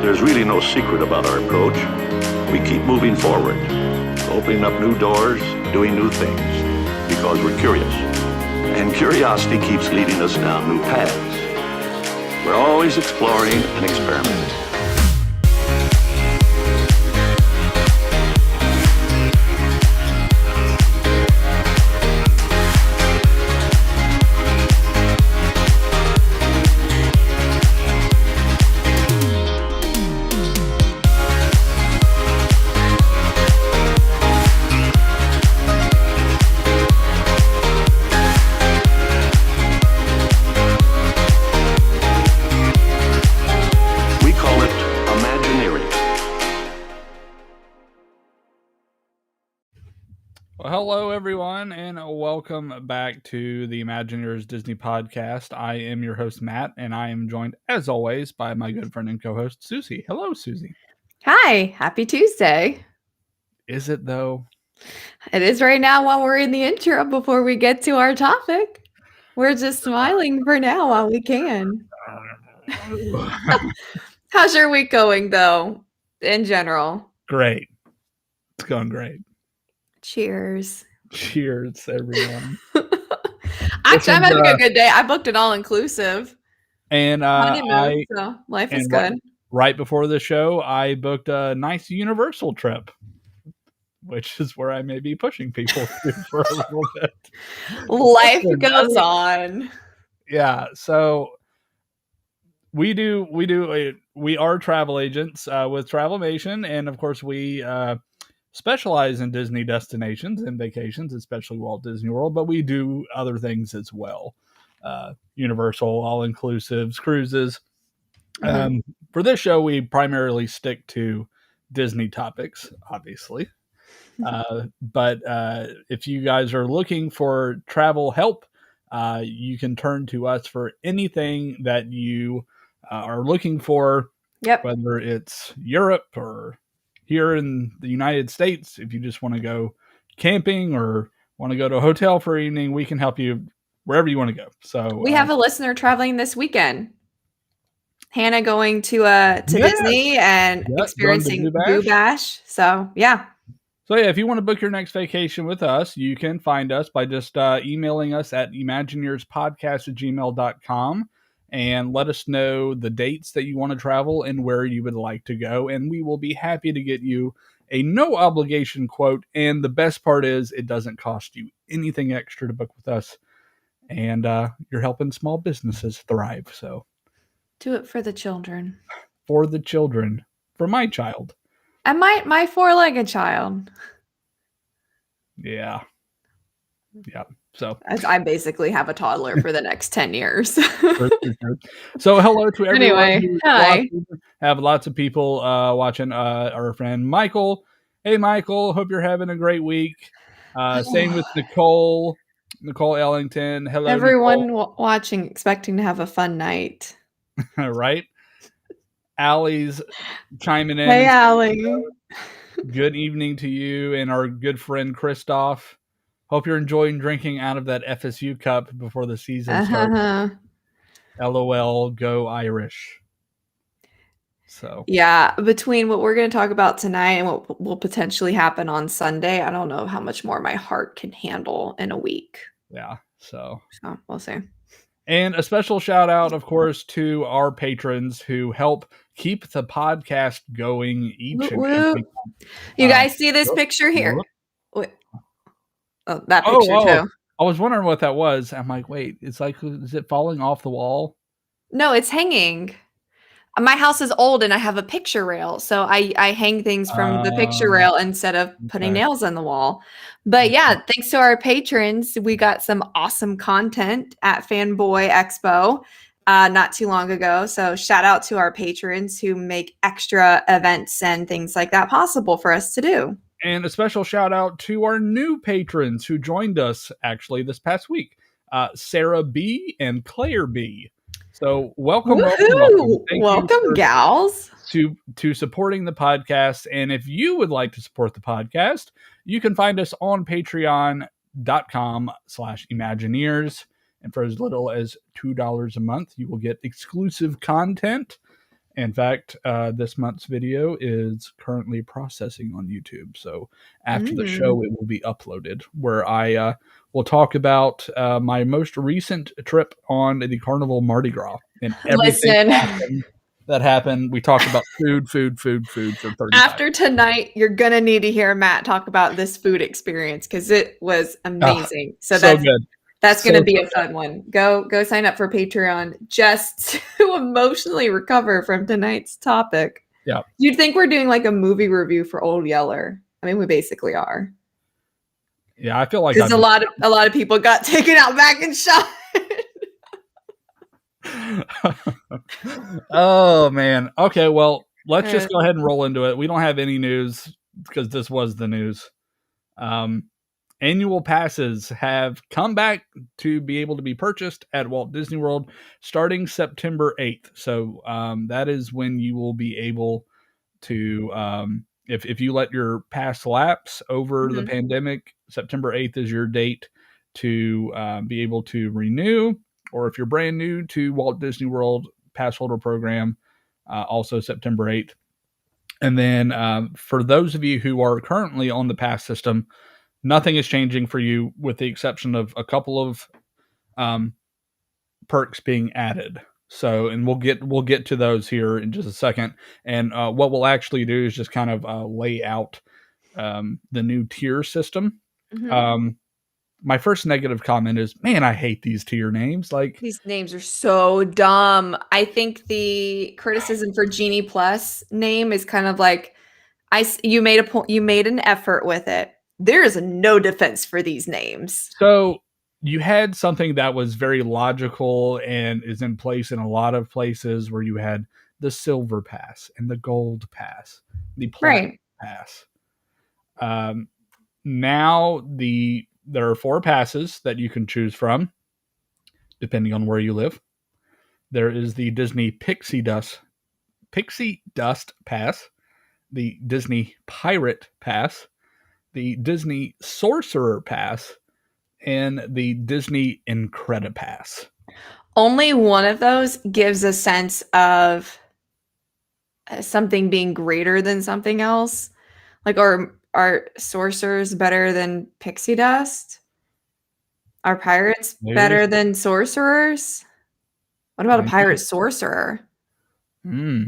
There's really no secret about our approach. We keep moving forward, opening up new doors, doing new things, because we're curious. And curiosity keeps leading us down new paths. We're always exploring and experimenting. Hello, everyone, and welcome back to the Imagineers Disney podcast. I am your host, Matt, and I am joined, as always, by my good friend and co-host, Susie. Hello, Susie. Hi, happy Tuesday. Is it, though? It is right now while we're in the intro before we get to our topic. We're just smiling for now while we can. How's your week going, though, in general? Great. It's going great. Cheers. Cheers, everyone. Actually, I'm having a good day. I booked it all inclusive. And honeymoon, so life is good. Right before the show, I booked a nice Universal trip, which is where I may be pushing people to for a little bit. Life goes on. Yeah, so we are travel agents with Travelmation, and of course we specialize in Disney destinations and vacations, especially Walt Disney World, but we do other things as well. Universal, all-inclusives, cruises. For this show, we primarily stick to Disney topics, obviously. But if you guys are looking for travel help, you can turn to us for anything that you are looking for, whether it's Europe or here in the United States. If you just want to go camping or want to go to a hotel for an evening, we can help you wherever you want to go. So we have a listener traveling this weekend. Hannah going to Disney and experiencing Boo Bash. So, yeah. So, yeah, if you want to book your next vacation with us, you can find us by just emailing us at imagineerspodcast@gmail.com and let us know the dates that you want to travel and where you would like to go. And we will be happy to get you a no obligation quote. And the best part is it doesn't cost you anything extra to book with us. And you're helping small businesses thrive. So do it for the children. For the children. For my child. And my four-legged child. Yeah. Yeah. So I basically have a toddler for the next 10 years. So hello to everyone. Anyway, hi. Have lots of people watching. Our friend Michael. Hey, Michael. Hope you're having a great week. Same with Nicole Ellington. Hello, everyone watching, expecting to have a fun night. Right? Allie's chiming in. Hey, Allie. Good evening to you and our good friend Christoph. Hope you're enjoying drinking out of that FSU cup before the season starts. LOL, go Irish. So yeah, between what we're going to talk about tonight and what will potentially happen on Sunday, I don't know how much more my heart can handle in a week. Yeah, so we'll see. And a special shout out, of course, to our patrons who help keep the podcast going each and every month. You guys see this picture here? Wait. Oh, that picture too. I was wondering what that was. I'm like, wait, it's like, is it falling off the wall? No, it's hanging. My house is old and I have a picture rail. So I hang things from the picture rail instead of putting nails on the wall. But yeah, thanks to our patrons, we got some awesome content at Fanboy Expo not too long ago. So shout out to our patrons who make extra events and things like that possible for us to do. And a special shout out to our new patrons who joined us actually this past week, Sarah B and Claire B. So welcome. Welcome, gals. To supporting the podcast. And if you would like to support the podcast, you can find us on patreon.com/Imagineers. And for as little as $2 a month, you will get exclusive content. In fact, this month's video is currently processing on YouTube. So after the show, it will be uploaded, where I will talk about my most recent trip on the Carnival Mardi Gras and everything that happened. We talked about food for 35 After tonight, you're going to need to hear Matt talk about this food experience because it was amazing. So that's good. That's going to be a fun one. Go sign up for Patreon just to emotionally recover from tonight's topic. Yeah. You'd think we're doing like a movie review for Old Yeller. I mean, we basically are. Yeah, I feel like because a lot of people got taken out back and shot. Oh man. Okay, well, let's just go ahead and roll into it. We don't have any news because this was the news. Annual passes have come back to be able to be purchased at Walt Disney World starting September 8th. So that is when you will be able to, if you let your pass lapse over the pandemic, September 8th is your date to be able to renew. Or if you're brand new to Walt Disney World pass holder program, also September 8th. And then for those of you who are currently on the pass system, nothing is changing for you with the exception of a couple of perks being added. So, and we'll get to those here in just a second. And what we'll actually do is just kind of lay out the new tier system. Mhm. My first negative comment is, man, I hate these tier names. Like, These names are so dumb. I think the criticism for Genie Plus name is kind of like you made a point, you made an effort with it. There is no defense for these names. so you had something that was very logical and is in place in a lot of places where you had the silver pass and the gold pass, the platinum Right. pass. Now there are 4 passes that you can choose from, depending on where you live. There is the Disney Pixie Dust Pass, the Disney Pirate Pass, the Disney Sorcerer Pass, and the Disney Incredipass. Only one of those gives a sense of something being greater than something else. Like, are sorcerers better than pixie dust? Are pirates Maybe. better than sorcerers? What about a Maybe. pirate sorcerer? Hmm.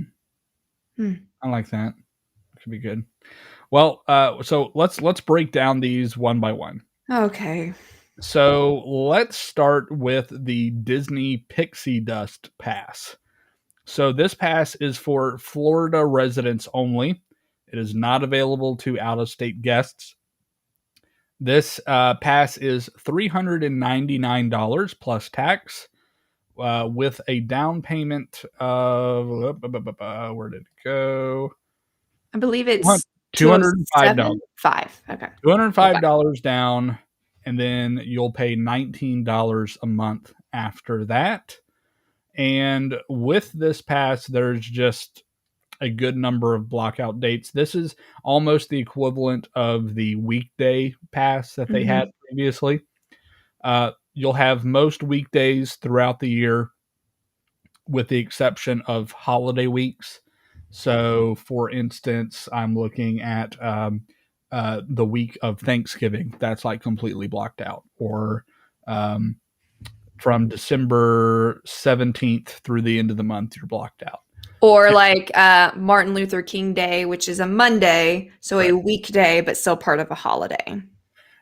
Hmm. I like that. Could be good. Well, so let's break down these one by one. Okay. So let's start with the Disney Pixie Dust Pass. So this pass is for Florida residents only. It is not available to out-of-state guests. This pass is $399 plus tax, with a down payment of where did it go? I believe it's $205. 207.5. Okay. Okay. $205 down, and then you'll pay $19 a month after that. And with this pass, there's just a good number of blockout dates. This is almost the equivalent of the weekday pass that they had Mhm. previously. You'll have most weekdays throughout the year, with the exception of holiday weeks. So, for instance, I'm looking at the week of Thanksgiving. That's like completely blocked out. Or um, from December 17th through the end of the month, you're blocked out. Or like Martin Luther King Day, which is a Monday, so a Right. weekday, but still part of a holiday.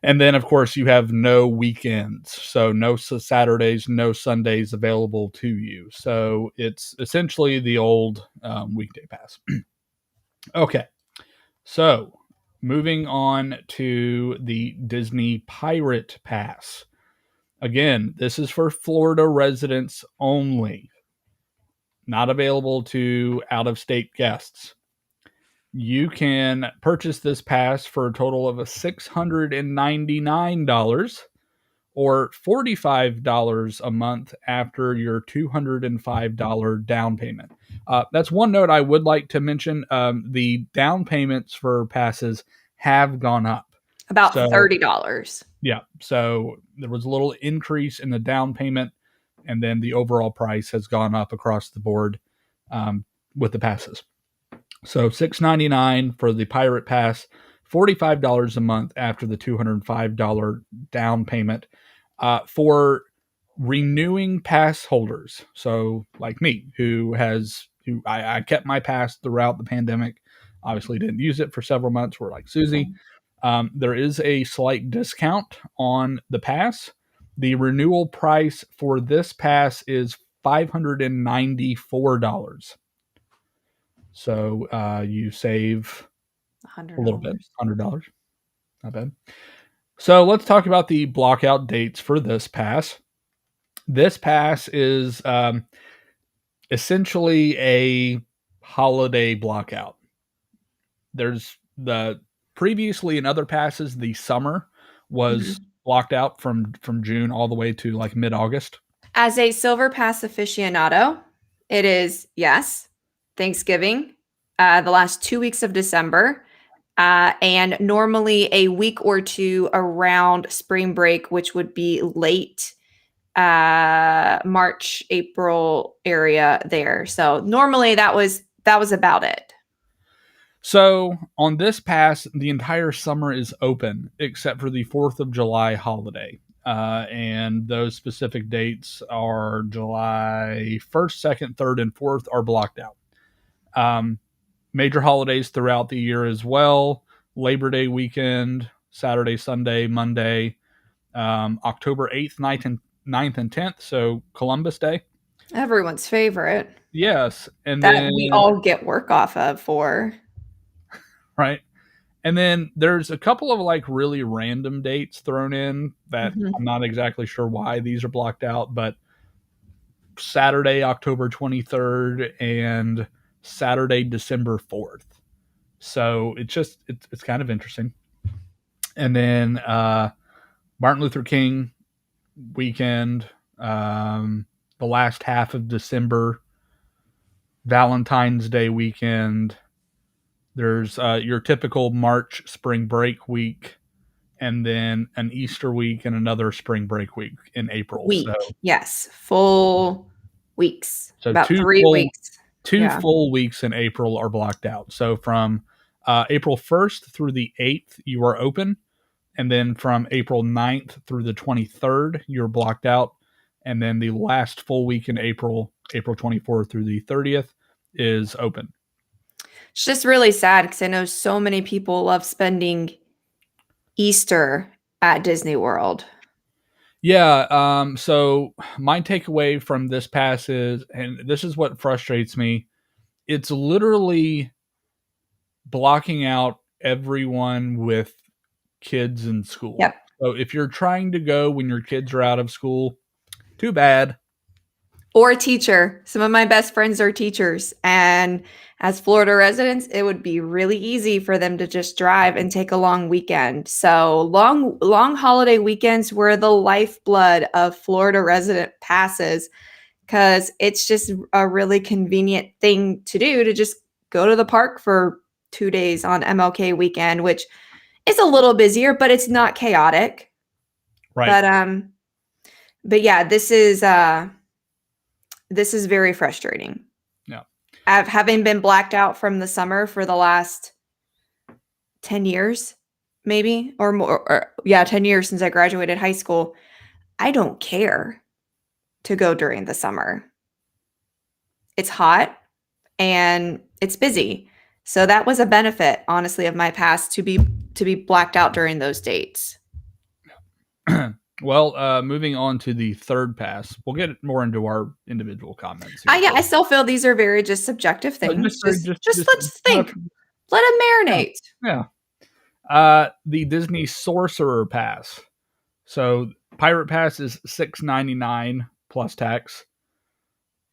And then, of course, you have no weekends. So, no Saturdays, no Sundays available to you. So, it's essentially the old weekday pass. Okay. So, moving on to the Disney Pirate Pass. Again, this is for Florida residents only, not available to out of state guests. You can purchase this pass for a total of $699 or $45 a month after your $205 down payment. That's one note I would like to mention. The down payments for passes have gone up. About So, $30. yeah. So there was a little increase in the down payment, and then the overall price has gone up across the board with the passes. So $699 for the Pirate Pass, $45 a month after the $205 down payment. For renewing pass holders, so like me, who I kept my pass throughout the pandemic, obviously didn't use it for several months. We're like Susie. There is a slight discount on the pass. The renewal price for this pass is $594. So you save a little bit, $100. $100. Not bad. So let's talk about the blockout dates for this pass. This pass is essentially a holiday blockout. There's the previously in other passes, the summer was Mhm. blocked out from June all the way to like mid-August. As a Silver Pass aficionado, it is, yes, Thanksgiving, the last 2 weeks of December, and normally a week or two around spring break, which would be late March, April area there. So normally that was about it. So on this pass, the entire summer is open except for the 4th of July holiday. And those specific dates are July 1st, 2nd, 3rd, and 4th are blocked out. Major holidays throughout the year as well. Labor Day weekend, Saturday, Sunday, Monday, October 8th, 9th, and 10th, so Columbus Day. Everyone's favorite. Yes, and That then we all get work off of for. right. And then there's a couple of like really random dates thrown in that Mhm. I'm not exactly sure why these are blocked out, but Saturday, October 23rd and Saturday, December 4th. So it's kind of interesting. And then Martin Luther King weekend, the last half of December, Valentine's Day weekend. There's your typical March spring break week, and then an Easter week and another spring break week in April. Yes, full weeks. So About 3 weeks. two Yeah. full weeks in April are blocked out. So from April 1st through the 8th, you are open. And then from April 9th through the 23rd, you're blocked out. And then the last full week in April, April 24th through the 30th, is open. It's just really sad because I know so many people love spending Easter at Disney World. Yeah. So my takeaway from this pass is, and this is what frustrates me, it's literally blocking out everyone with kids in school. Yep. So if you're trying to go when your kids are out of school, too bad. Or a teacher. Some of my best friends are teachers. And as Florida residents, it would be really easy for them to just drive and take a long weekend. So long holiday weekends were the lifeblood of Florida resident passes because it's just a really convenient thing to do to just go to the park for 2 days on MLK weekend, which is a little busier, but it's not chaotic. Right. But yeah, this is very frustrating. Yeah. Having been blacked out from the summer for the last 10 years, maybe, or more, 10 years since I graduated high school, I don't care to go during the summer. It's hot and it's busy. So that was a benefit, honestly, of my past to be blacked out during those dates. Well, moving on to the third pass, we'll get more into our individual comments. I still feel these are very just subjective things. Just let's think. Let them marinate. Yeah. The Disney Sorcerer Pass. So Pirate Pass is $6.99 plus tax.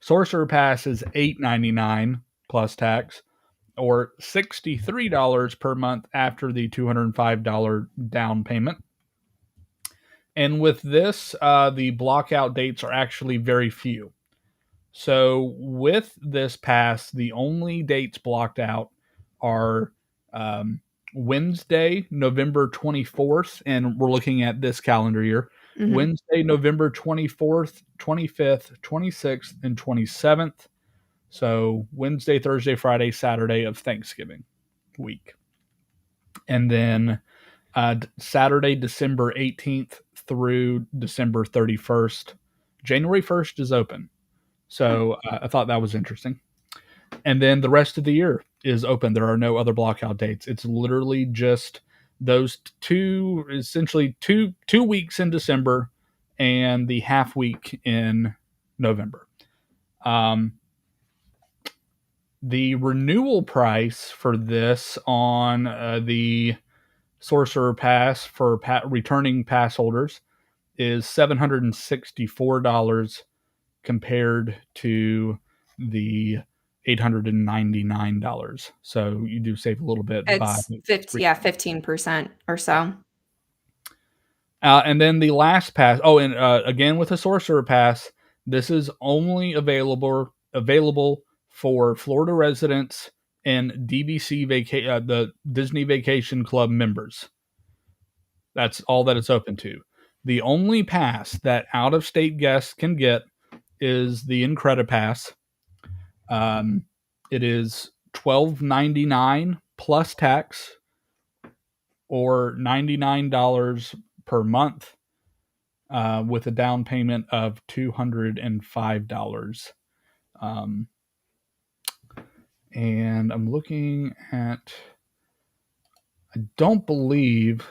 Sorcerer Pass is $8.99 plus tax, or $63 per month after the $205 down payment. And with this, the blockout dates are actually very few. So with this pass, the only dates blocked out are Wednesday, November 24th, and we're looking at this calendar year. Mm-hmm. Wednesday, November 24th, 25th, 26th, and 27th. So Wednesday, Thursday, Friday, Saturday of Thanksgiving week. And then Saturday, December 18th through December 31st. January 1st is open. So I thought that was interesting. And then the rest of the year is open. There are no other blockout dates. It's literally just those essentially two weeks in December and the half week in November. The renewal price for this on the Sorcerer Pass for returning pass holders is $764 compared to the $899. So you do save a little bit. It's 15% or so. And then the last pass. Oh, and again with the Sorcerer Pass, this is only available for Florida residents and DVC the Disney Vacation Club members. That's all that it's open to. The only pass that out-of-state guests can get is the Incredipass. It is $12.99 plus tax, or $99 per month. with a down payment of $205. And I'm looking at, I don't believe,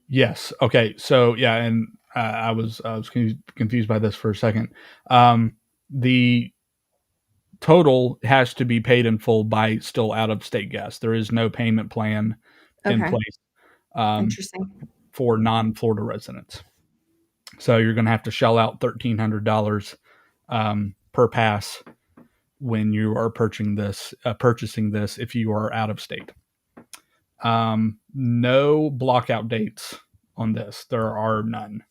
yes. Okay. So yeah. And I was confused by this for a second. The total has to be paid in full by still out of state guests. There is no payment plan in Okay. place Interesting. for non-Florida residents. So you're going to have to shell out $1,300 per pass when you are purchasing this if you are out of state. No blockout dates on this. There are none.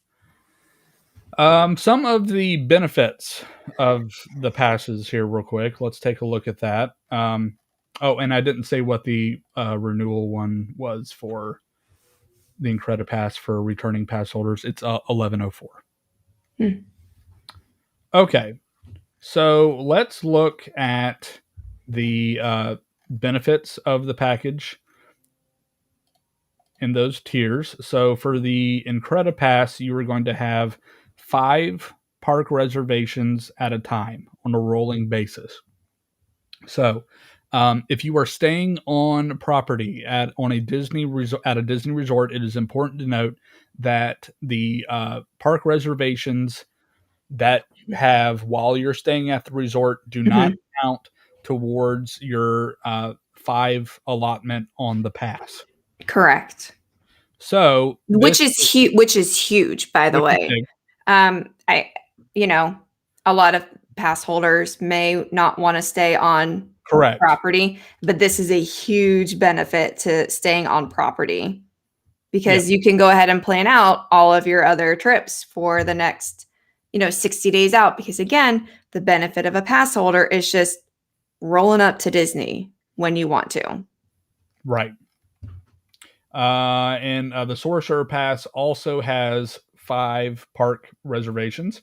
Some of the benefits of the passes here real quick. Let's take a look at that. Oh, and I didn't say what the renewal one was for the Incredipass for returning pass holders. It's 1104. Okay. So let's look at the benefits of the package in those tiers. So for the Incredipass, you are going to have 5 park reservations at a time on a rolling basis. So if you are staying on property at a Disney resort, it is important to note that the park reservations that you have while you're staying at the resort do not count towards your 5 allotment on the pass. Correct. So which is huge, by the way. A lot of pass holders may not want to stay on property, but this is a huge benefit to staying on property because you can go ahead and plan out all of your other trips for the next 60 days out, because again, the benefit of a pass holder is just rolling up to Disney when you want to. Right. And the Sorcerer Pass also has 5 park reservations.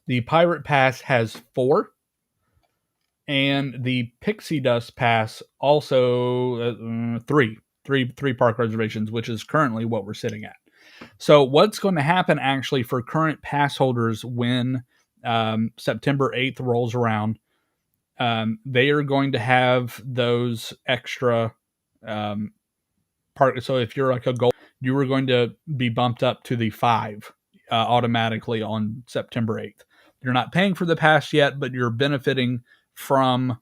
The Pirate Pass has 4. And the Pixie Dust Pass also 3 park reservations, which is currently what we're sitting at. So what's going to happen actually for current pass holders when September 8th rolls around, they are going to have those extra so if you're like a gold, you are going to be bumped up to the 5 automatically on September 8th. You're not paying for the pass yet, but you're benefiting from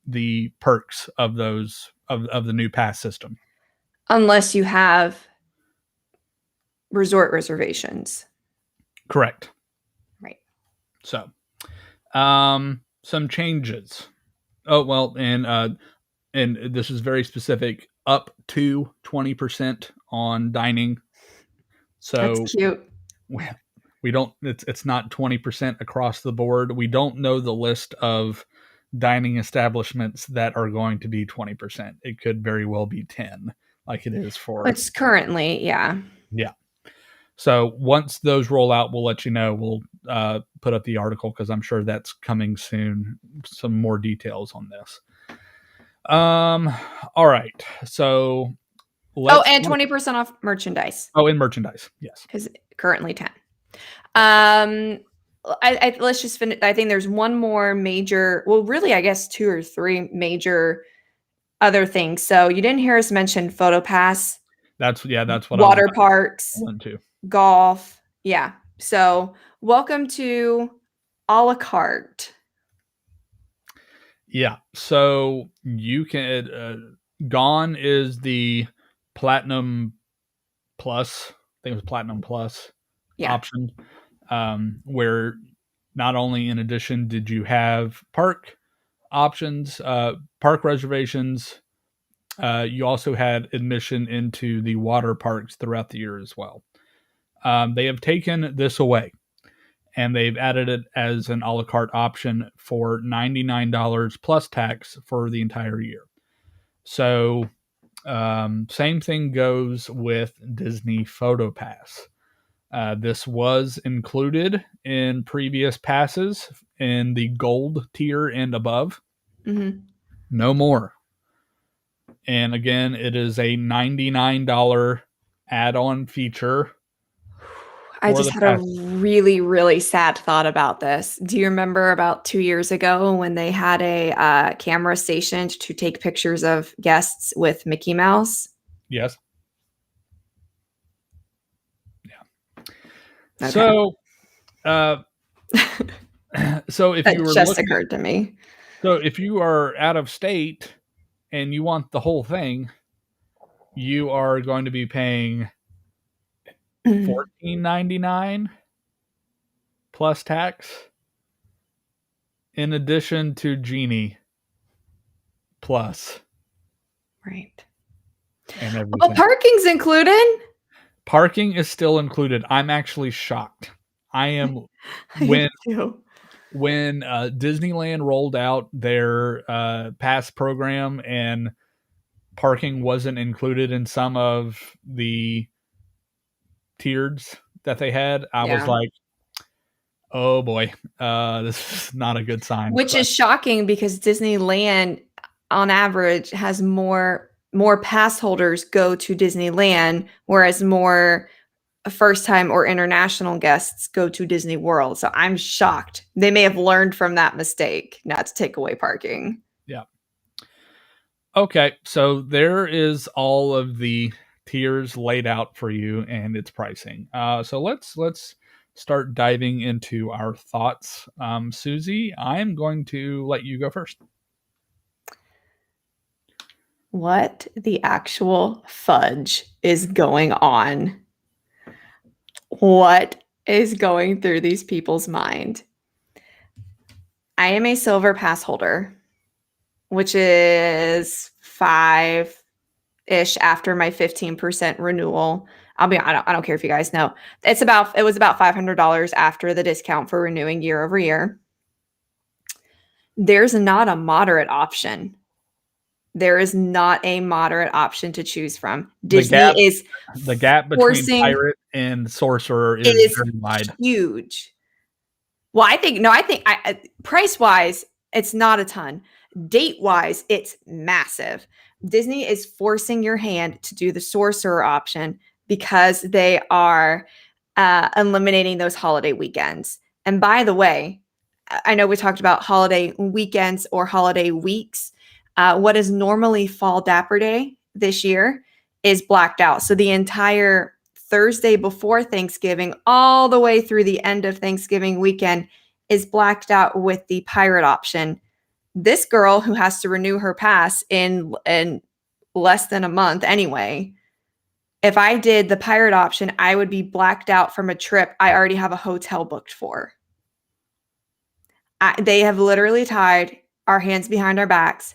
the perks of those of the new pass system. Unless you have resort reservations. Correct. Right. So, some changes. Oh, well, and this is very specific, up to 20% on dining. So that's cute. We don't, it's not 20% across the board. We don't know the list of dining establishments that are going to be 20%. It could very well be 10, like it is for. It's currently, yeah. Yeah. So once those roll out, we'll let you know. We'll put up the article because I'm sure that's coming soon. Some more details on this. All right. So and 20% off merchandise. Oh, in merchandise, yes. Because currently 10. Let's just finish. I think there's one more major. Well, really, I guess 2 or 3 major other things. So you didn't hear us mention PhotoPass. That's what water parks, too. Golf. Yeah. So welcome to a la carte. Yeah. So you can gone is the Platinum Plus. I think it was Platinum Plus option, where not only in addition did you have park options, park reservations, you also had admission into the water parks throughout the year as well. They have taken this away, and they've added it as an a la carte option for $99 plus tax for the entire year. So same thing goes with Disney PhotoPass. This was included in previous passes in the gold tier and above. Mm-hmm. No more. And again, it is a $99 add-on feature. I for just the had a pass. really, really sad thought about this. Do you remember about 2 years ago when they had a camera stationed to take pictures of guests with Mickey Mouse? Yes. Yeah. Okay. So, so if you That were just looking, occurred to me. so if you are out of state and you want the whole thing, you are going to be paying $14.99 plus tax, in addition to Genie Plus Right. and Oh, everything. parking's included? Parking is still included. I'm actually shocked. I am I when do. when Disneyland rolled out their pass program and parking wasn't included in some of the tiers that they had. I was Yeah. like, oh boy, this is not a good sign. Which But is shocking because Disneyland on average has more pass holders go to Disneyland, whereas more first time or international guests go to Disney World. So I'm shocked. They may have learned from that mistake not to take away parking. yeah. Okay, so there is all of the tiers laid out for you and its pricing. So let's start diving into our thoughts. Susie, I'm going to let you go first. What the actual fudge is going on? What is going through these people's mind? I am a silver pass holder, which is 5-ish after my 15% renewal. I don't care if you guys know. It was about $500 after the discount for renewing year over year. There's not a moderate option. There is not a moderate option to choose from. Disney is The gap between forcing pirate and sorcerer it is is very wide. huge. Well, I think price wise, it's not a ton. Date wise, it's massive. Disney is forcing your hand to do the sorcerer option because they are eliminating those holiday weekends. And by the way, I know we talked about holiday weekends or holiday weeks. What is normally Fall Dapper Day this year is blacked out. So the entire Thursday before Thanksgiving, all the way through the end of Thanksgiving weekend, is blacked out with the pirate option. This girl who has to renew her pass in less than a month anyway, if I did the pirate option, I would be blacked out from a trip I already have a hotel booked for. They have literally tied our hands behind our backs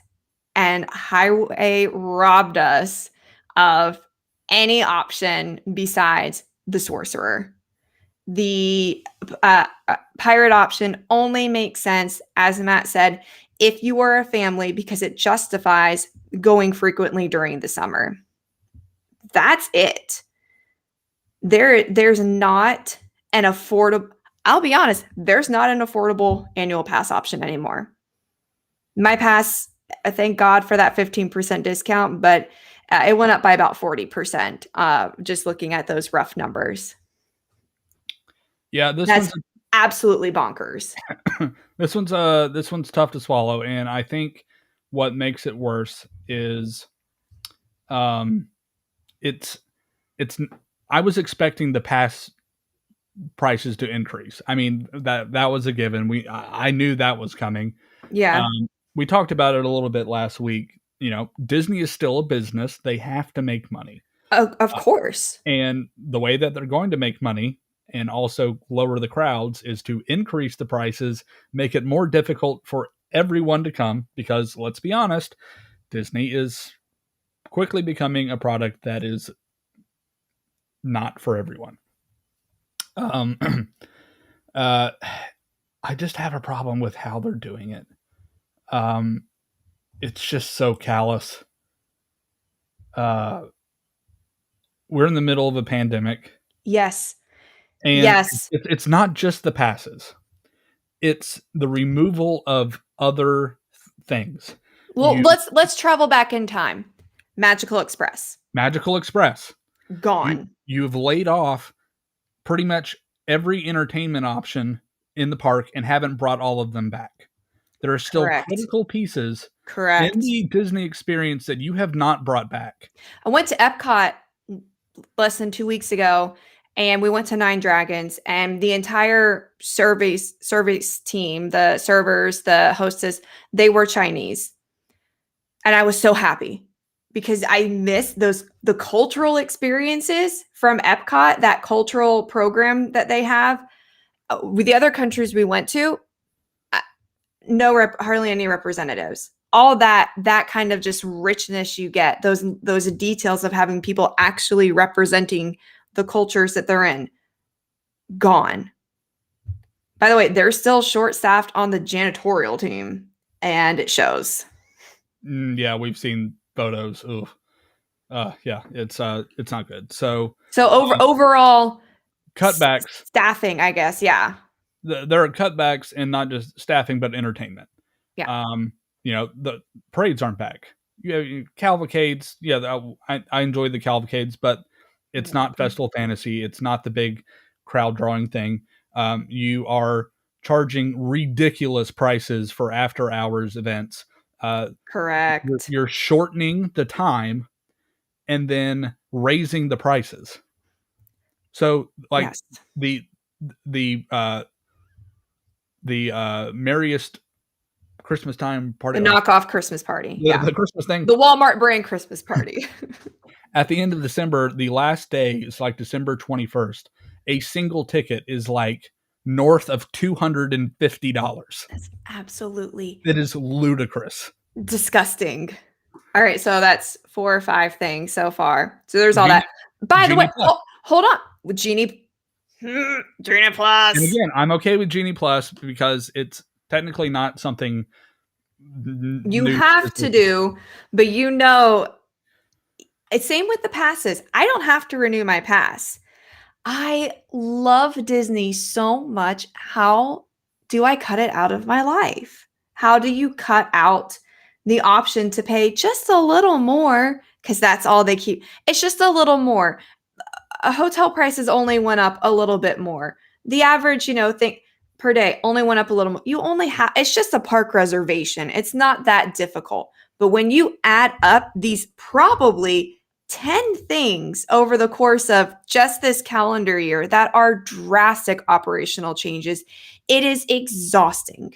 and highway robbed us of any option besides the sorcerer. The pirate option only makes sense, as Matt said, if you are a family because it justifies going frequently during the summer. That's it. There's not an affordable, I'll be honest, there's not an affordable annual pass option anymore. My pass, thank God for that 15% discount, but it went up by about 40%, just looking at those rough numbers. Yeah, That's absolutely bonkers. this one's tough to swallow, and I think what makes it worse is it's I was expecting the pass prices to increase. I mean, that was a given. I knew that was coming. Yeah. We talked about it a little bit last week. You know, Disney is still a business. They have to make money. Of course. And the way that they're going to make money and also lower the crowds is to increase the prices, make it more difficult for everyone to come, because let's be honest, Disney is quickly becoming a product that is not for everyone. I just have a problem with how they're doing it. It's just so callous. We're in the middle of a pandemic. Yes. And yes. It's not just the passes. It's the removal of other things. Well, let's travel back in time. Magical Express. Gone. You've laid off pretty much every entertainment option in the park and haven't brought all of them back. There are still Correct. critical pieces Correct. in the Disney experience that you have not brought back. I went to Epcot less than 2 weeks ago, and we went to Nine Dragons, and the entire service team, the servers, the hostess, they were Chinese. And I was so happy because I missed the cultural experiences from Epcot, that cultural program that they have. With the other countries we went to, hardly any representatives. All that kind of just richness you get, those details of having people actually representing the cultures that they're in, gone. By the way, they're still short-staffed on the janitorial team, and it shows. Yeah, we've seen photos. Ooh. Yeah, it's not good. So overall cutbacks, staffing, I guess. Yeah. There are cutbacks and not just staffing, but entertainment. Yeah. The parades aren't back. Cavalcades. Yeah, I enjoy the cavalcades, but it's not Festival Fantasy. It's not the big crowd drawing thing. You are charging ridiculous prices for after hours events. Correct. You're shortening the time and then raising the prices. So like yes. the merriest Christmas time party, the knockoff Christmas party, the Christmas thing, the Walmart brand Christmas party. At the end of December, the last day is like December 21st. A single ticket is like north of $250. That's absolutely. It is ludicrous. Disgusting. All right, so that's 4 or 5 things so far. So there's all that. By the way, hold on. With Genie Plus. And again, I'm okay with Genie Plus because it's technically not something you have to do, but it's same with the passes. I don't have to renew my pass. I love Disney so much. How do I cut it out of my life? How do you cut out the option to pay just a little more? Because that's all they keep. It's just a little more. Hotel prices only went up a little bit more. The average, thing per day only went up a little more. You only have, it's just a park reservation. It's not that difficult. But when you add up these probably 10 things over the course of just this calendar year that are drastic operational changes, it is exhausting.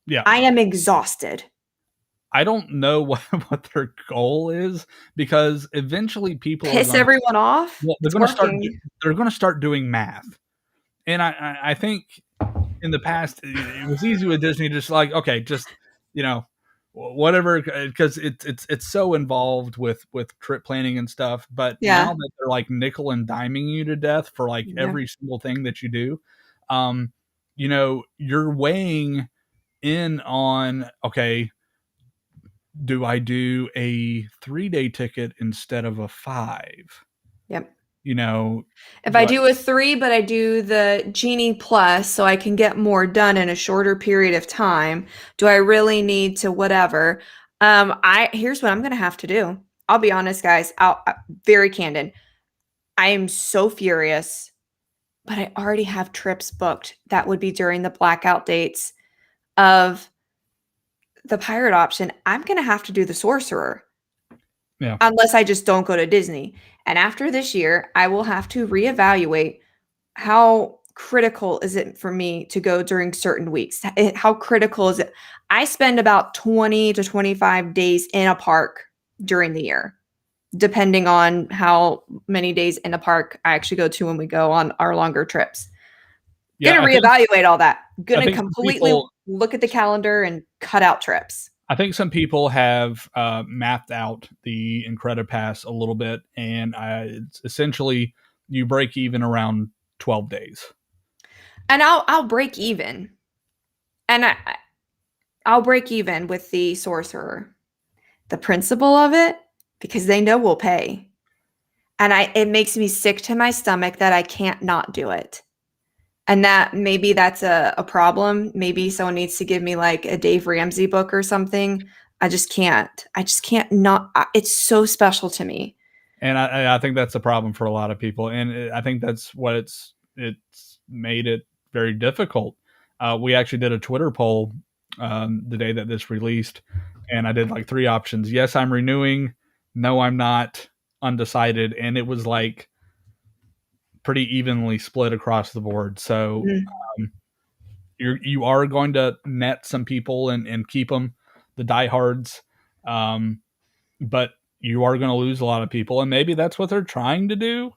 Yeah. I am exhausted. I don't know what their goal is, because eventually people piss everyone off. Well, they're going to start doing math. And I think in the past it was easy with Disney, just like, okay, just, whatever, because it's so involved with trip planning and stuff. But now that they're like nickel and diming you to death for like every single thing that you do, you're weighing in on, okay, do I do a 3-day ticket instead of a 5? Yep. If I do a 3, but I do the Genie Plus so I can get more done in a shorter period of time, do I really need to whatever? Here's what I'm going to have to do. I'll be honest, guys. I'll very candid. I am so furious, but I already have trips booked that would be during the blackout dates of the pirate option. I'm going to have to do the sorcerer. Yeah. Unless I just don't go to Disney. And after this year, I will have to reevaluate how critical is it for me to go during certain weeks? How critical is it? I spend about 20 to 25 days in a park during the year, depending on how many days in a park I actually go to when we go on our longer trips. Gonna reevaluate all that. Gonna completely look at the calendar and cut out trips. I think some people have mapped out the Incredipass a little bit, and it's essentially you break even around 12 days. And I'll break even, and I'll break even with the sorcerer. The principle of it, because they know we'll pay, and it makes me sick to my stomach that I can't not do it. And that maybe that's a problem. Maybe someone needs to give me like a Dave Ramsey book or something. I just can't not. It's so special to me. And I think that's a problem for a lot of people, and I think that's what it's made it very difficult. We actually did a Twitter poll the day that this released, and I did like 3 options: yes, I'm renewing; no, I'm not; undecided, and it was like pretty evenly split across the board. So um, you are going to net some people and keep them, the diehards, but you are going to lose a lot of people, and maybe that's what they're trying to do.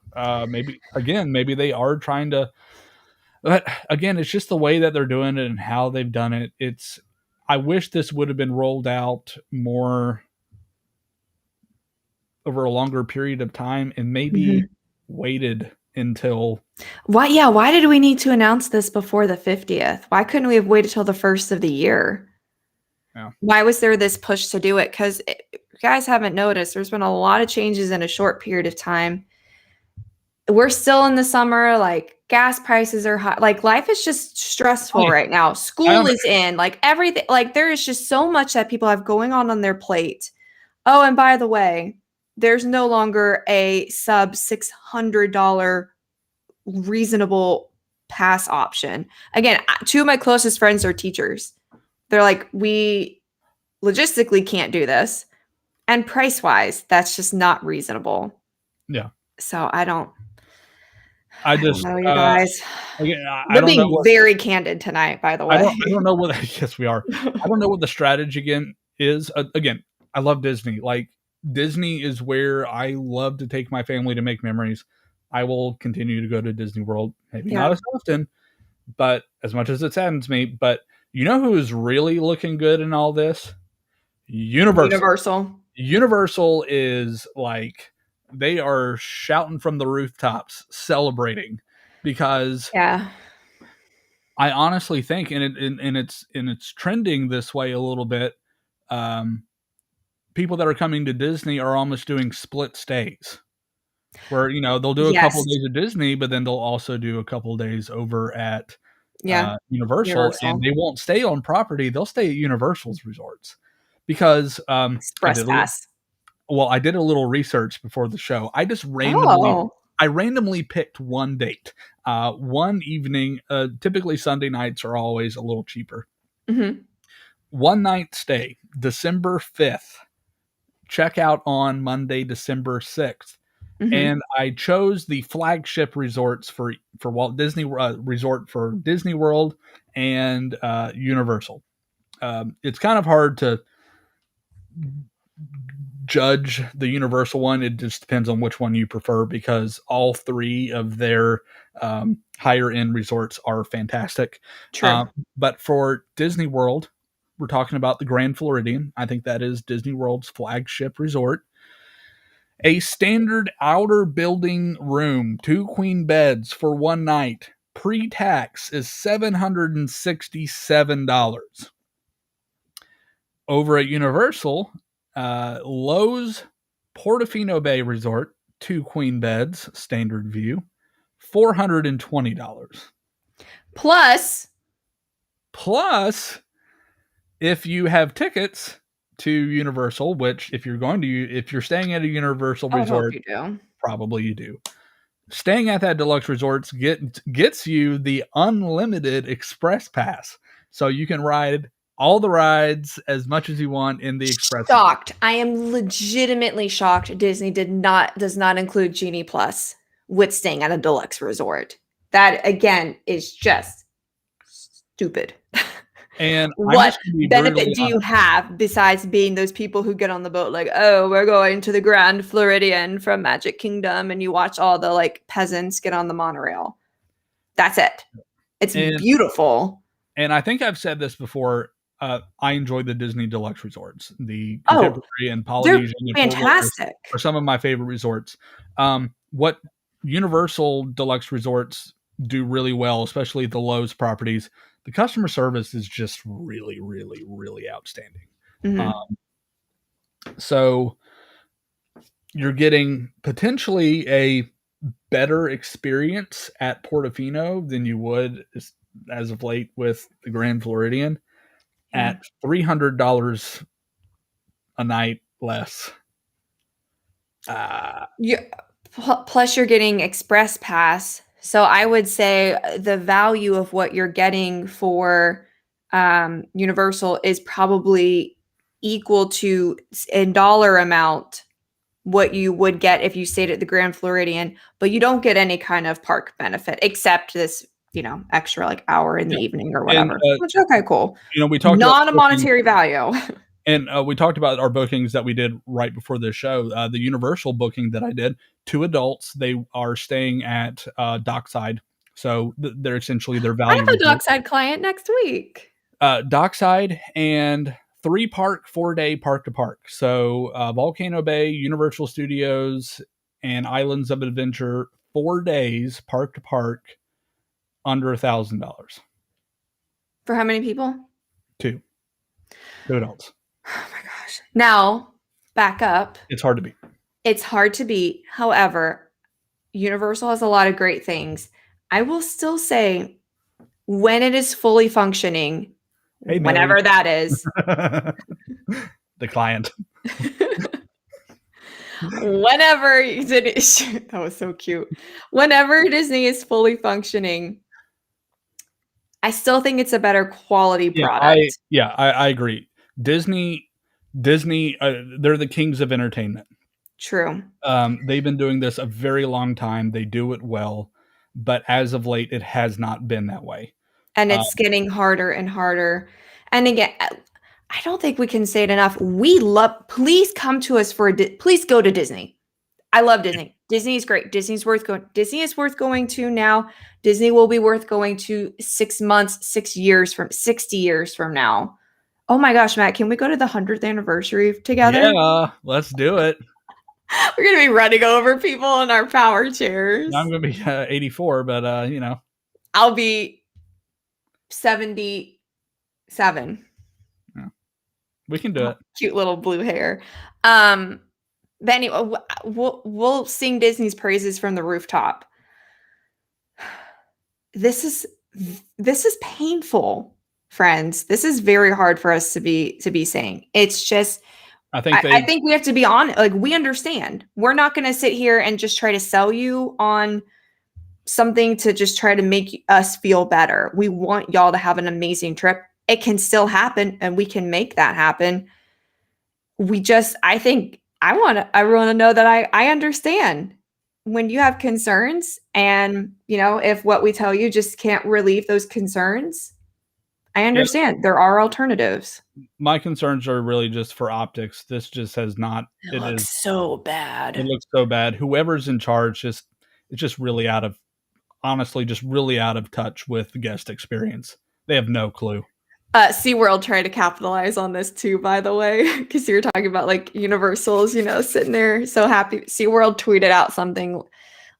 Maybe they are trying to, but again, it's just the way that they're doing it and how they've done it. I wish this would have been rolled out more over a longer period of time, and maybe waited until. Why did we need to announce this before the 50th? Why couldn't we have waited till the first of the year? Yeah. Why was there this push to do it? Because you guys haven't noticed, there's been a lot of changes in a short period of time. We're still in the summer, like gas prices are high. Like life is just stressful right now. School is in, like everything. Like there is just so much that people have going on their plate. Oh, and by the way, there's no longer a sub $600 reasonable pass option. Again, 2 of my closest friends are teachers. They're like, we logistically can't do this. And price-wise, that's just not reasonable. Yeah. So I don't I just know, you guys. Again, We're being very candid tonight, by the way. I don't know what. Yes, we are. I don't know what the strategy again is. Again, I love Disney. Like Disney is where I love to take my family to make memories. I will continue to go to Disney World, maybe not as often, but as much as it saddens me. But you know who is really looking good in all this? Universal. Universal is like, they are shouting from the rooftops, celebrating, because I honestly think, and it's trending this way a little bit. People that are coming to Disney are almost doing split stays, where they'll do a couple of days of Disney, but then they'll also do a couple of days over at Universal, and they won't stay on property; they'll stay at Universal's resorts because Express Pass. I did a little research before the show. I just randomly picked one date, one evening. Typically Sunday nights are always a little cheaper. One night stay, December 5th. Check out on Monday, December 6th. And I chose the flagship resorts for Walt Disney Resort for Disney World and Universal. It's kind of hard to judge the Universal one. It just depends on which one you prefer, because all 3 of their higher end resorts are fantastic. True. But for Disney World, we're talking about the Grand Floridian. I think that is Disney World's flagship resort. A standard outer building room, 2 queen beds for one night, pre-tax, is $767. Over at Universal, Lowe's Portofino Bay Resort, 2 queen beds, standard view, $420. Plus, if you have tickets to Universal, which if you're staying at a Universal resort, probably you do. Staying at that deluxe resorts gets you the unlimited express pass, so you can ride all the rides as much as you want in the express. Shocked. I am legitimately shocked Disney does not include Genie Plus with staying at a deluxe resort. That again is just stupid. And what benefit do you have besides being those people who get on the boat like, oh, we're going to the Grand Floridian from Magic Kingdom, and you watch all the like peasants get on the monorail? That's it. It's beautiful. And I think I've said this before. I enjoy the Disney Deluxe resorts. The Contemporary and Polynesian they're fantastic. Are some of my favorite resorts. What Universal Deluxe resorts do really well, especially the Lowe's properties, the customer service is just really, really, really outstanding. So you're getting potentially a better experience at Portofino than you would as of late with the Grand Floridian at $300 a night less. You plus you're getting express pass. So I would say the value of what you're getting for Universal is probably equal to in dollar amount what you would get if you stayed at the Grand Floridian, but you don't get any kind of park benefit except this, extra like hour in the Yeah. evening or And, whatever. Which okay, cool. we talked Not a about bookings, monetary value. and we talked about our bookings that we did right before this show. The Universal booking that I did, 2 adults, they are staying at Dockside, so they're essentially their I value. have a Dockside client next week. Dockside and 3 park, 4-day park to park. So Volcano Bay, Universal Studios, and Islands of Adventure, 4 days park to park, under $1,000. For how many people? 2 adults. Oh my gosh. Now, back up. It's hard to beat. It's hard to beat. However, Universal has a lot of great things. I will still say when it is fully functioning, Hey, whenever that is, the client. whenever that was so cute. Whenever Disney is fully functioning, I still think it's a better quality product. I agree. Disney, they're the kings of entertainment. True. They've been doing this a very long time. They do it well, but as of late, it has not been that way. And it's getting harder and harder. And again, I don't think we can say it enough. Please come to us please go to Disney. I love Disney. Disney is great. Disney is worth going to now. Disney will be worth going to 6 months, 6 years 60 years from now. Oh my gosh, Matt, can we go to the 100th anniversary together? Yeah, let's do it. We're going to be running over people in our power chairs. I'm going to be 84, but I'll be 77. Yeah. We can do it. Cute little blue hair. But anyway, we'll sing Disney's praises from the rooftop. This is painful, friends. This is very hard for us to be saying. It's just I think we have to be honest. Like, we understand. We're not going to sit here and just try to sell you on something to just try to make us feel better. We want y'all to have an amazing trip. It can still happen, and we can make that happen. I think I want everyone to know that I understand when you have concerns, and if what we tell you just can't relieve those concerns. I understand. There are alternatives. My concerns are really just for optics. This just has not. It looks so bad. It looks so bad. Whoever's in charge it's just really honestly, just really out of touch with the guest experience. They have no clue. SeaWorld tried to capitalize on this too, by the way, because you were talking about like Universal's, sitting there so happy. SeaWorld tweeted out something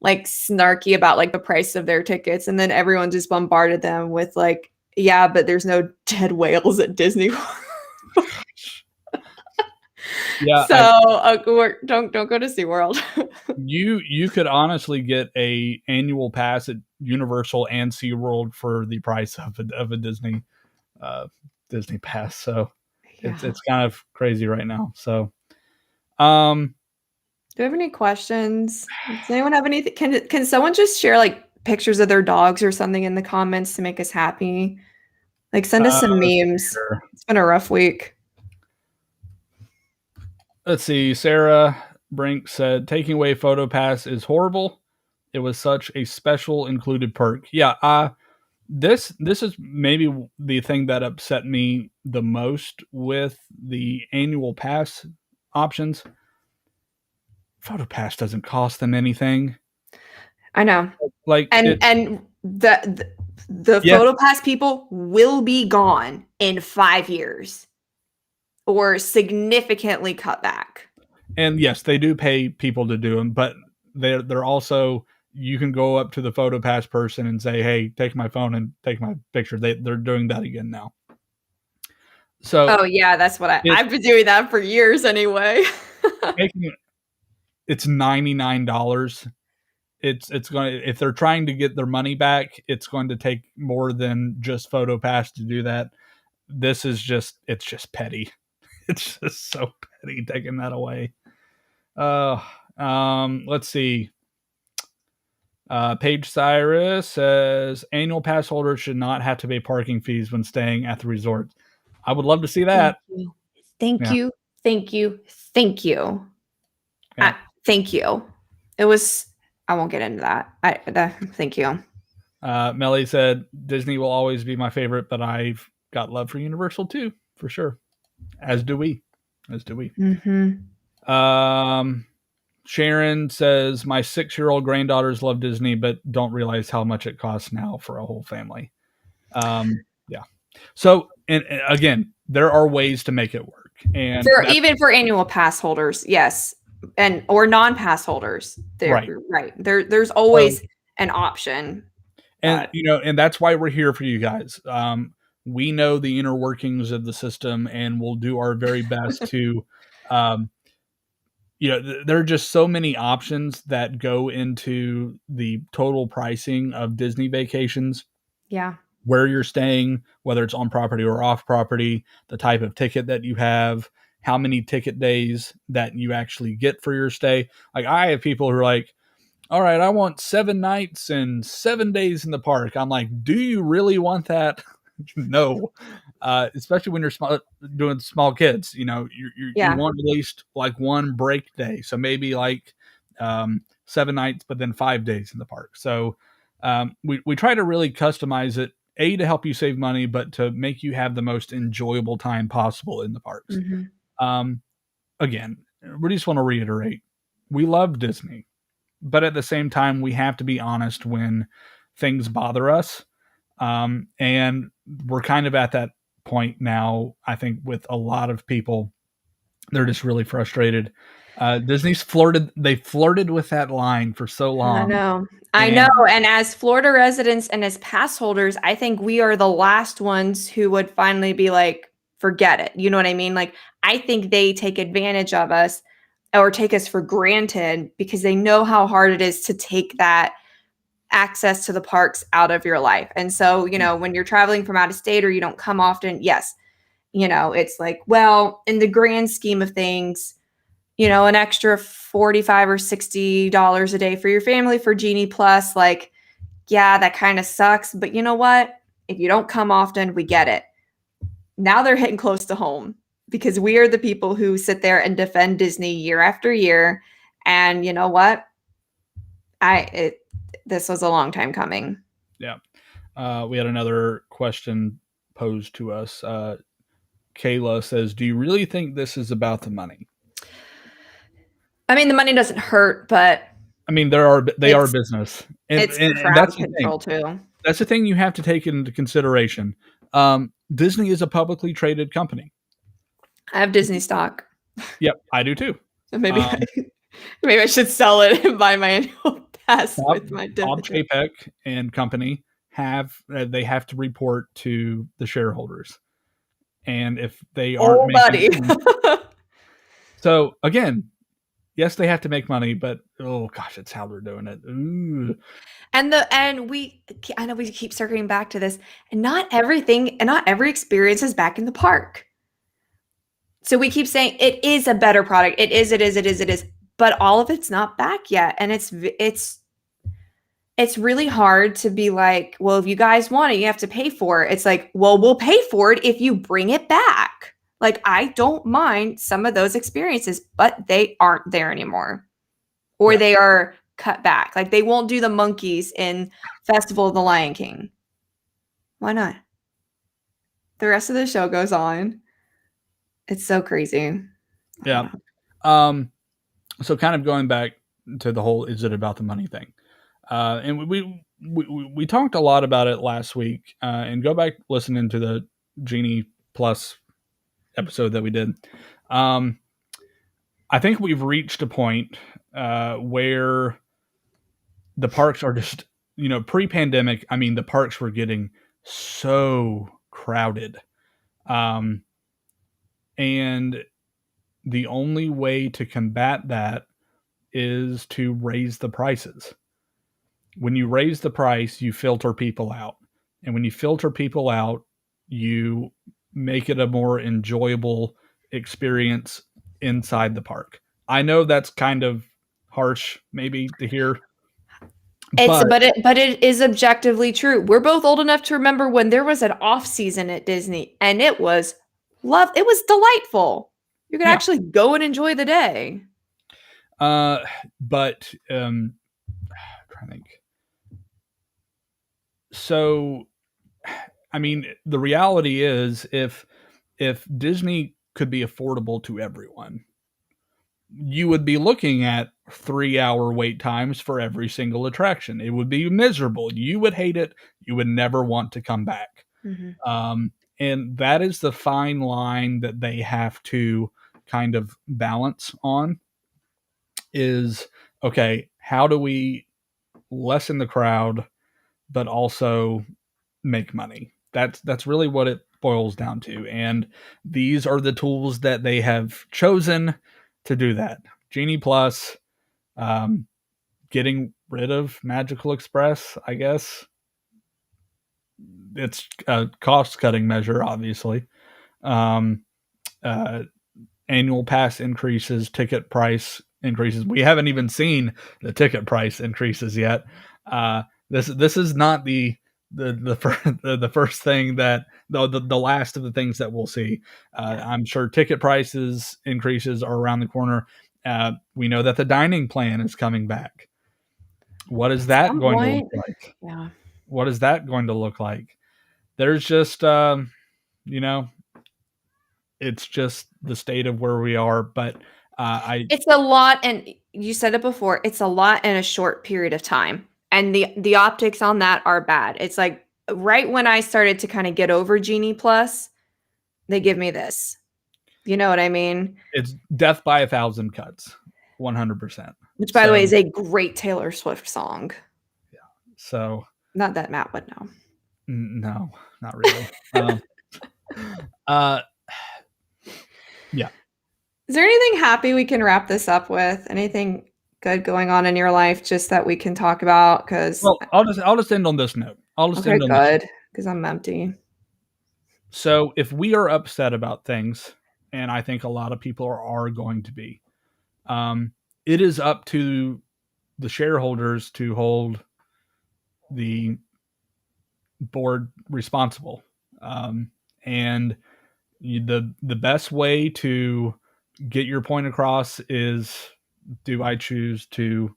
like snarky about like the price of their tickets, and then everyone just bombarded them with like, yeah, but there's no dead whales at Disney World. Yeah. So don't go to SeaWorld. You could honestly get a annual pass at Universal and SeaWorld for the price of a Disney pass. So it's kind of crazy right now. So do you have any questions? Does anyone have anything? Can someone just share like pictures of their dogs or something in the comments to make us happy? Like, send us some memes. Sure. It's been a rough week. Let's see. Sarah Brink said, taking away PhotoPass is horrible. It was such a special included perk. Yeah. This is maybe the thing that upset me the most with the annual pass options. PhotoPass doesn't cost them anything. I know. Like, and the PhotoPass people will be gone in 5 years or significantly cut back. And yes, they do pay people to do them, but they're also, you can go up to the PhotoPass person and say, hey, take my phone and take my picture. They're doing that again now. So oh yeah, that's what I've been doing that for years anyway. It's $99. It's going to, if they're trying to get their money back, it's going to take more than just PhotoPass to do that. This is it's just petty. It's just so petty taking that away. Let's see. Paige Cyrus says annual pass holders should not have to pay parking fees when staying at the resort. I would love to see that. Thank Yeah. you. Thank you. Thank you. Yeah. Thank you. It was, I won't get into that. Thank you. Melly said Disney will always be my favorite, but I've got love for Universal too, for sure. As do we. Mm-hmm. Sharon says my 6-year-old granddaughters love Disney, but don't realize how much it costs now for a whole family. Yeah. So, and again, there are ways to make it work, and even for annual pass holders, yes, or non-pass holders, right. There's always an option, and and that's why we're here for you guys. We know the inner workings of the system, and we'll do our very best to. There are just so many options that go into the total pricing of Disney vacations. Yeah. Where you're staying, whether it's on property or off property, the type of ticket that you have, how many ticket days that you actually get for your stay. Like I have people who are like, all right, I want 7 nights and 7 days in the park. I'm like, do you really want that? No. Especially when you're doing small kids, you want at least like one break day. So maybe like 7 nights, but then 5 days in the park. So we try to really customize it, to help you save money, but to make you have the most enjoyable time possible in the parks. Mm-hmm. Again, we just want to reiterate, we love Disney, but at the same time, we have to be honest when things bother us. And we're kind of at that point now, I think, with a lot of people. They're just really frustrated. Disney's flirted with that line for so long. I know. And as Florida residents and as pass holders, I think we are the last ones who would finally be like, forget it. You know what I mean? Like, I think they take advantage of us or take us for granted because they know how hard it is to take that access to the parks out of your life. And so, when you're traveling from out of state or you don't come often, yes, it's like, well, in the grand scheme of things, an extra $45 or $60 a day for your family for Genie Plus, like, yeah, that kind of sucks. But you know what? If you don't come often, we get it. Now they're hitting close to home because we are the people who sit there and defend Disney year after year. And you know what? This was a long time coming. Yeah. We had another question posed to us. Kayla says, do you really think this is about the money? I mean, the money doesn't hurt, but I mean, they are business. And that's control too. That's the thing you have to take into consideration. Disney is a publicly traded company. I have Disney stock. Yep, I do too. So maybe I should sell it and buy my annual pass with my Bob Chapek and company have to report to the shareholders, and if they aren't making money, so again, yes, they have to make money, but oh gosh, it's how they're doing it. Ooh. I know we keep circling back to this, and not everything and not every experience is back in the park. So we keep saying it is a better product. It is. But all of it's not back yet. And it's really hard to be like, well, if you guys want it, you have to pay for it. It's like, well, we'll pay for it if you bring it back. Like, I don't mind some of those experiences, but they aren't there anymore. Or they are cut back. Like, they won't do the monkeys in Festival of the Lion King. Why not? The rest of the show goes on. It's so crazy. Yeah. So kind of going back to the whole, is it about the money thing? And we talked a lot about it last week, and go back listening to the Genie Plus episode that we did. I think we've reached a point where the parks are just, pre-pandemic. I mean, the parks were getting so crowded. And the only way to combat that is to raise the prices. When you raise the price, you filter people out. And when you filter people out, you make it a more enjoyable experience inside the park. I know that's kind of harsh maybe to hear. But it is objectively true. We're both old enough to remember when there was an off season at Disney, and it was delightful. You could actually go and enjoy the day. But I'm trying to think. So, I mean, the reality is, if Disney could be affordable to everyone, you would be looking at 3-hour wait times for every single attraction. It would be miserable. You would hate it. You would never want to come back. And that is the fine line that they have to kind of balance on. Is, okay, how do we lessen the crowd but also make money? That's really what it boils down to. And these are the tools that they have chosen to do that. Genie Plus, getting rid of Magical Express, I guess. It's a cost-cutting measure, obviously. Annual pass increases, ticket price increases. We haven't even seen the ticket price increases yet. This is not the first thing that the last of the things that we'll see. I'm sure ticket prices increases are around the corner. We know that the dining plan is coming back. What is that going to look like? Yeah. What is that going to look like? There's just, it's just the state of where we are. But it's a lot, and you said it before, it's a lot in a short period of time. And the optics on that are bad. It's like right when I started to kind of get over Genie Plus, they give me this. You know what I mean? It's death by 1,000 cuts, 100%. Which, by the way, is a great Taylor Swift song. Yeah. So not that Matt would know. No, not really. Yeah. Is there anything happy we can wrap this up with? Anything good going on in your life, just that we can talk about? Because I'll just end on this note. Okay, good, because I'm empty. So if we are upset about things, and I think a lot of people are going to be, it is up to the shareholders to hold the board responsible. And the best way to get your point across is, do I choose to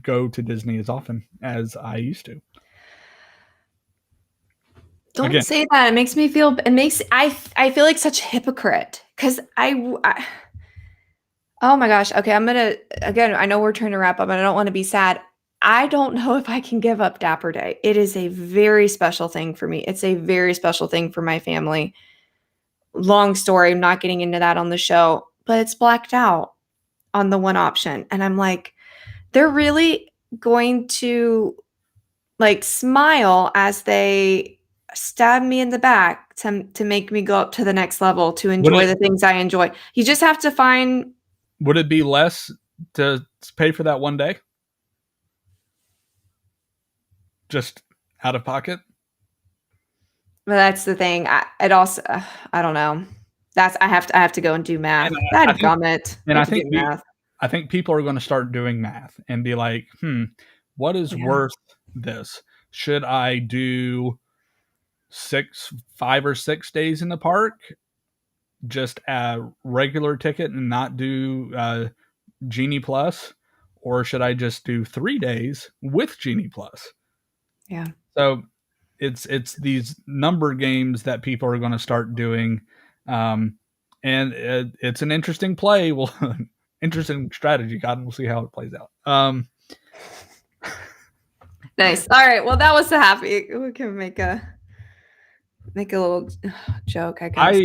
go to Disney as often as I used to? Don't say that. It makes me feel. I feel like such a hypocrite because I. Oh my gosh. Okay, I'm gonna again. I know we're trying to wrap up, and I don't want to be sad. I don't know if I can give up Dapper Day. It is a very special thing for me. It's a very special thing for my family. Long story. I'm not getting into that on the show, but it's blacked out on the one option, and I'm like, they're really going to like smile as they stab me in the back to make me go up to the next level to enjoy the things I enjoy. You just have to find. Would it be less to pay for that one day? Just out of pocket? Well, that's the thing. I don't know. I have to go and do math. I think people are going to start doing math and be like, what is worth this? Should I do 5 or 6 days in the park, just a regular ticket and not do Genie Plus, or should I just do 3 days with Genie Plus? Yeah. So it's these number games that people are going to start doing, and it's an interesting play. Well, interesting strategy, God, and we'll see how it plays out. Nice. All right. Well, that was the happy. We can make a little joke. I guess.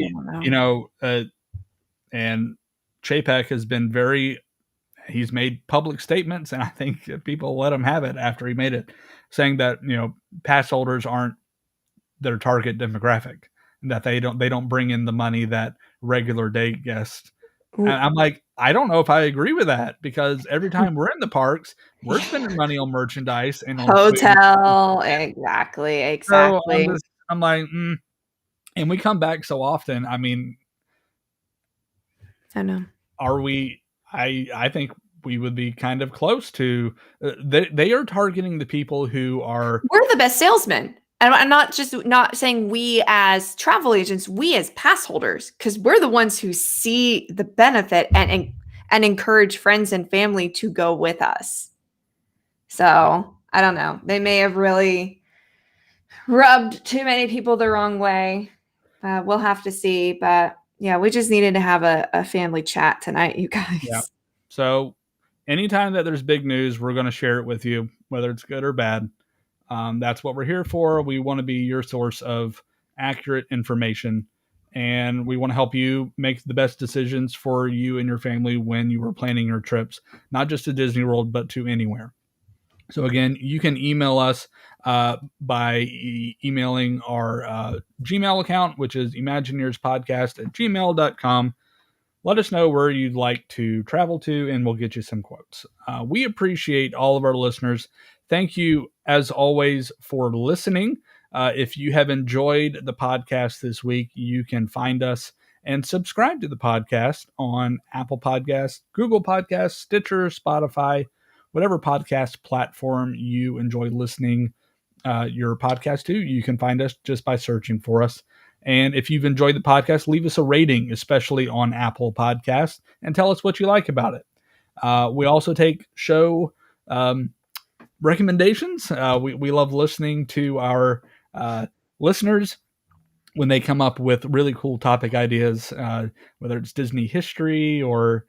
And Chapek has been he's made public statements, and I think people let him have it after he made it, saying that, pass holders aren't their target demographic, and that they don't bring in the money that regular day guests. And I'm like, I don't know if I agree with that, because every time we're in the parks, we're spending money on merchandise and on hotel. Exactly. So I'm like, and we come back so often. I mean, I know. Are we? I think we would be kind of close to. They are targeting the people who are. We're the best salesmen. And I'm not saying we as travel agents, we as pass holders, because we're the ones who see the benefit and encourage friends and family to go with us. So I don't know. They may have really rubbed too many people the wrong way. We'll have to see. But yeah, we just needed to have a family chat tonight, you guys. Yeah. So anytime that there's big news, we're going to share it with you, whether it's good or bad. That's what we're here for. We want to be your source of accurate information, and we want to help you make the best decisions for you and your family when you are planning your trips, not just to Disney World, but to anywhere. So again, you can email us by emailing our Gmail account, which is imagineerspodcast@gmail.com. Let us know where you'd like to travel to, and we'll get you some quotes. We appreciate all of our listeners. Thank you, as always, for listening. If you have enjoyed the podcast this week, you can find us and subscribe to the podcast on Apple Podcasts, Google Podcasts, Stitcher, Spotify, whatever podcast platform you enjoy listening your podcast to. You can find us just by searching for us. And if you've enjoyed the podcast, leave us a rating, especially on Apple Podcasts, and tell us what you like about it. We also take show recommendations. We love listening to our listeners when they come up with really cool topic ideas, whether it's Disney history or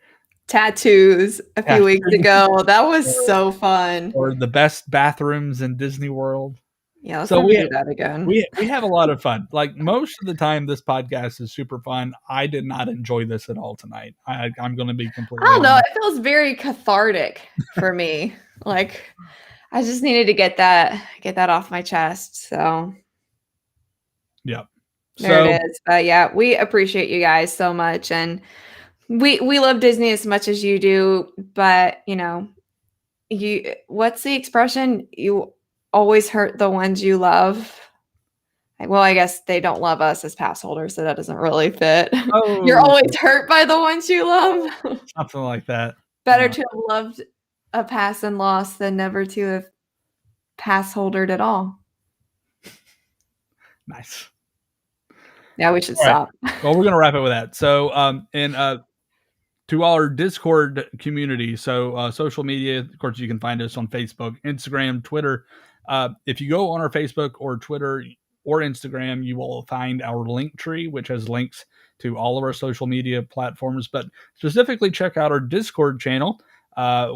tattoos a few weeks ago. That was so fun. Or the best bathrooms in Disney World. Yeah, let's never do that again. We have a lot of fun. Like most of the time, this podcast is super fun. I did not enjoy this at all tonight. I'm going to be completely. I don't know. It feels very cathartic for me. Like I just needed to get that off my chest. So, yep. There it is. Yeah, we appreciate you guys so much, and we love Disney as much as you do. But what's the expression? You always hurt the ones you love. Well, I guess they don't love us as pass holders, so that doesn't really fit. Oh. You're always hurt by the ones you love. Something like that. Better to have loved a pass and lost than never to have pass holdered at all. Nice. Yeah, we should stop. Right. Well, we're going to wrap it with that. So, to our Discord community, so social media, of course, you can find us on Facebook, Instagram, Twitter. If you go on our Facebook or Twitter or Instagram, you will find our link tree, which has links to all of our social media platforms. But specifically, check out our Discord channel.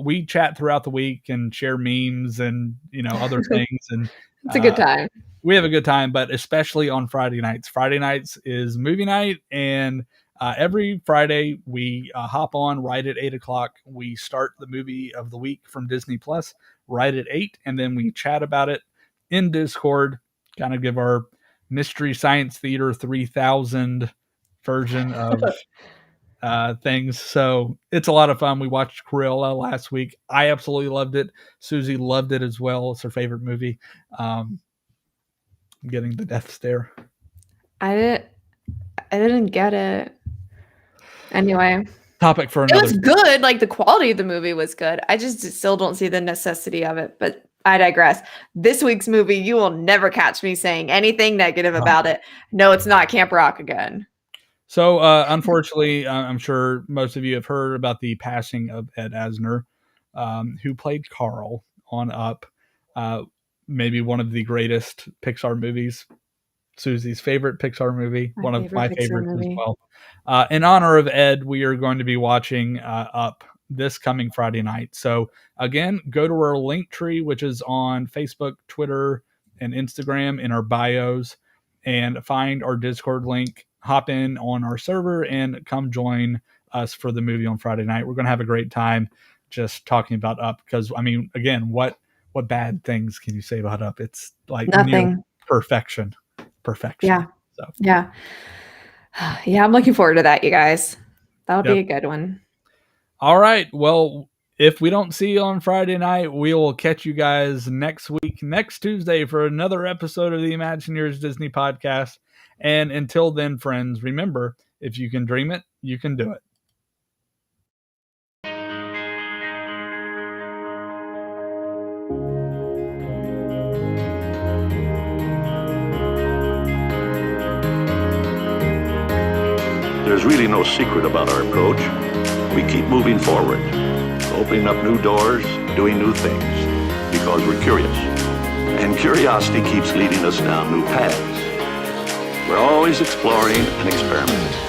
We chat throughout the week and share memes and other things. And it's a good time. We have a good time, but especially on Friday nights. Friday nights is movie night, and every Friday we hop on right at 8:00. We start the movie of the week from Disney Plus right at 8, and then we chat about it in Discord, kind of give our Mystery Science Theater 3000 version of things. So it's a lot of fun. We watched Cruella last week. I absolutely loved it. Susie loved it as well. It's her favorite movie. I'm getting the death stare. I didn't get it. Anyway. Topic for another. It was good. Like the quality of the movie was good. I just still don't see the necessity of it, but I digress. This week's movie, you will never catch me saying anything negative about it. No, it's not Camp Rock again. So, unfortunately, I'm sure most of you have heard about the passing of Ed Asner, who played Carl on Up. Maybe one of the greatest Pixar movies. Susie's favorite Pixar movie, one of my favorites as well. In honor of Ed, we are going to be watching Up this coming Friday night. So again, go to our link tree, which is on Facebook, Twitter, and Instagram in our bios, and find our Discord link. Hop in on our server and come join us for the movie on Friday night. We're going to have a great time just talking about Up because, I mean, again, what bad things can you say about Up? It's like nothing. Perfection. Yeah. So. Yeah. Yeah, I'm looking forward to that, you guys. That'll be a good one. All right. Well, if we don't see you on Friday night, we will catch you guys next week, next Tuesday, for another episode of the Imagineers Disney Podcast. And until then, friends, remember, if you can dream it, you can do it. There's really no secret about our approach. We keep moving forward, opening up new doors, doing new things, because we're curious. And curiosity keeps leading us down new paths. We're always exploring and experimenting.